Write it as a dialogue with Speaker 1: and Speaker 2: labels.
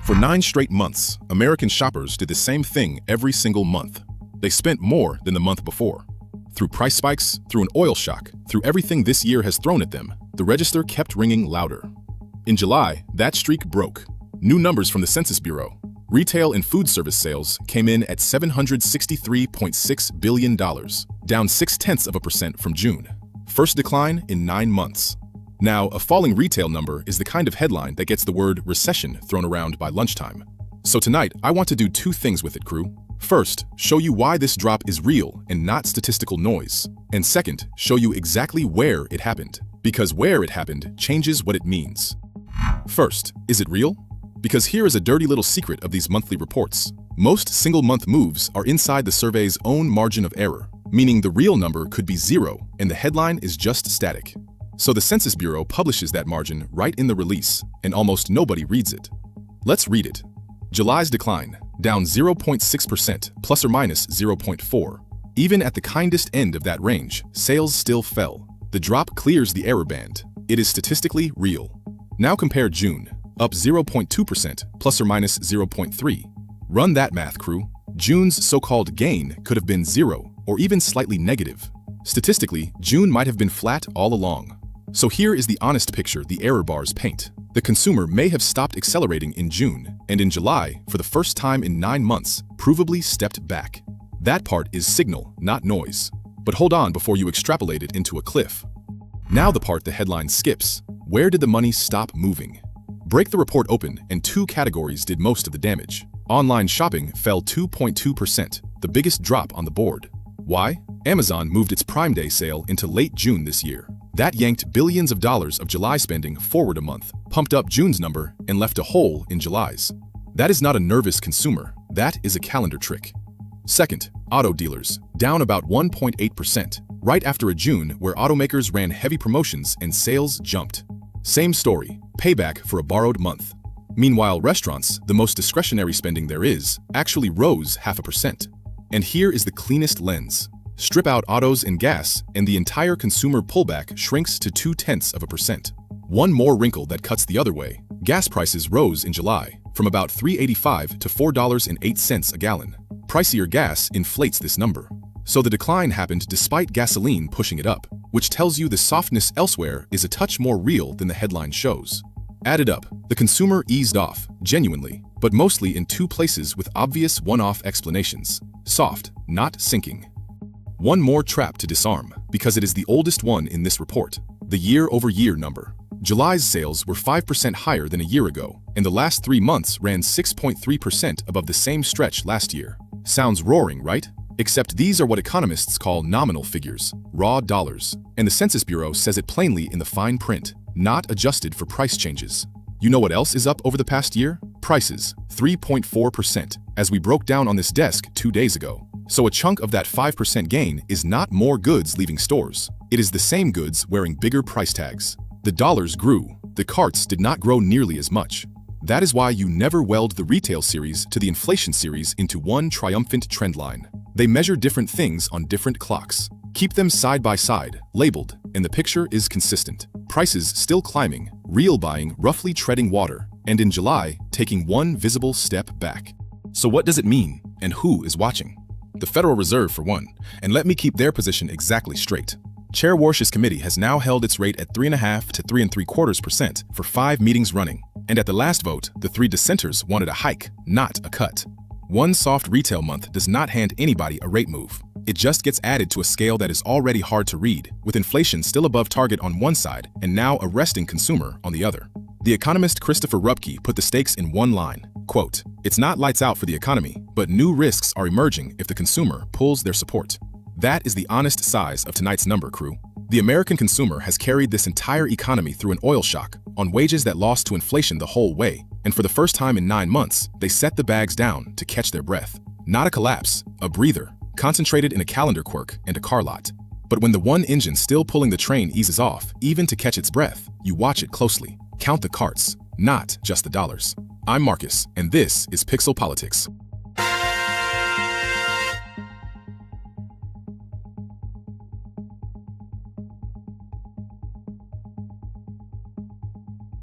Speaker 1: For 9 straight months, American shoppers did the same thing every single month. They spent more than the month before. Through price spikes, through an oil shock, through everything this year has thrown at them, the register kept ringing louder. In July, that streak broke. New numbers from the Census Bureau. Retail and food service sales came in at $763.6 billion, down 0.6% from June. First decline in 9 months. Now, a falling retail number is the kind of headline that gets the word recession thrown around by lunchtime. So tonight, I want to do 2 things with it, crew. First, show you why this drop is real and not statistical noise. And second, show you exactly where it happened. Because where it happened changes what it means. First, is it real? Because here is a dirty little secret of these monthly reports. Most single-month moves are inside the survey's own margin of error, meaning the real number could be 0 and the headline is just static. So the Census Bureau publishes that margin right in the release, and almost nobody reads it. Let's read it. July's decline, down 0.6%, plus or minus 0.4. Even at the kindest end of that range, sales still fell. The drop clears the error band. It is statistically real. Now compare June, up 0.2%, plus or minus 0.3. Run that math, crew. June's so-called gain could have been 0, or even slightly negative. Statistically, June might have been flat all along. So here is the honest picture the error bars paint. The consumer may have stopped accelerating in June, and in July, for the first time in 9 months, provably stepped back. That part is signal, not noise. But hold on before you extrapolate it into a cliff. Now the part the headline skips. Where did the money stop moving? Break the report open, and 2 categories did most of the damage. Online shopping fell 2.2%, the biggest drop on the board. Why? Amazon moved its Prime Day sale into late June this year. That yanked billions of dollars of July spending forward a month, pumped up June's number, and left a hole in July's. That is not a nervous consumer. That is a calendar trick. Second, auto dealers, down about 1.8%, right after a June where automakers ran heavy promotions and sales jumped. Same story, payback for a borrowed month. Meanwhile, restaurants, the most discretionary spending there is, actually rose 0.5%. And here is the cleanest lens. Strip out autos and gas, and the entire consumer pullback shrinks to 0.2%. One more wrinkle that cuts the other way. Gas prices rose in July, from about $3.85 to $4.08 a gallon. Pricier gas inflates this number. So the decline happened despite gasoline pushing it up, which tells you the softness elsewhere is a touch more real than the headline shows. Added up, the consumer eased off, genuinely, but mostly in 2 places with obvious one-off explanations. Soft, not sinking. One more trap to disarm, because it is the oldest one in this report, the year-over-year number. July's sales were 5% higher than a year ago, and the last 3 months ran 6.3% above the same stretch last year. Sounds roaring, right? Except these are what economists call nominal figures, raw dollars, and the Census Bureau says it plainly in the fine print, not adjusted for price changes. You know what else is up over the past year? Prices, 3.4%, as we broke down on this desk 2 days ago. So a chunk of that 5% gain is not more goods leaving stores. It is the same goods wearing bigger price tags. The dollars grew, the carts did not grow nearly as much. That is why you never weld the retail series to the inflation series into one triumphant trend line. They measure different things on different clocks. Keep them side by side, labeled, and the picture is consistent. Prices still climbing, real buying roughly treading water, and in July, taking one visible step back. So what does it mean, and who is watching? The Federal Reserve for one, and let me keep their position exactly straight. Chair Warsh's committee has now held its rate at 3.5 to 3.75% for 5 meetings running, and at the last vote, the 3 dissenters wanted a hike, not a cut. One soft retail month does not hand anybody a rate move. It just gets added to a scale that is already hard to read, with inflation still above target on one side and now a resting consumer on the other. The economist Christopher Rupke put the stakes in one line, quote, "It's not lights out for the economy, but new risks are emerging if the consumer pulls their support." That is the honest size of tonight's number, crew. The American consumer has carried this entire economy through an oil shock, on wages that lost to inflation the whole way, and for the first time in 9 months, they set the bags down to catch their breath. Not a collapse, a breather, concentrated in a calendar quirk and a car lot. But when the one engine still pulling the train eases off, even to catch its breath, you watch it closely. Count the carts, not just the dollars. I'm Marcus, and this is Pixel Politics.